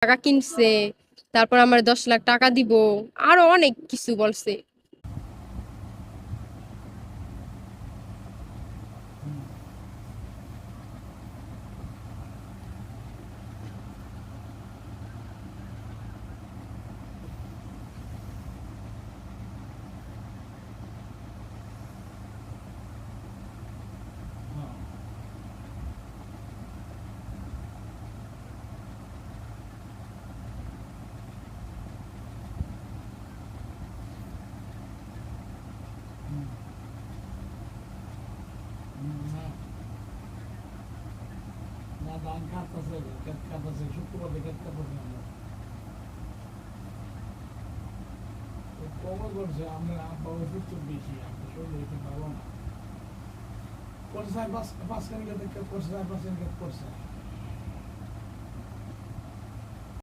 টাকা কিনছে, তারপর আমার 10 লাখ টাকা দিব, আরো অনেক কিছু বলছে। না ধান কাটতেছে, ক্ষেত কাটতেছে, শুক্রবার ক্ষেত কাটতেছে আমরা। কবর করছে আমরা, আব্বা ওষুধ তো বেশি, আমরা শরীর হইতে ভালো না। করছে 5 5 কানি ক্ষেত করছে, 4-5 কানি ক্ষেত করছে।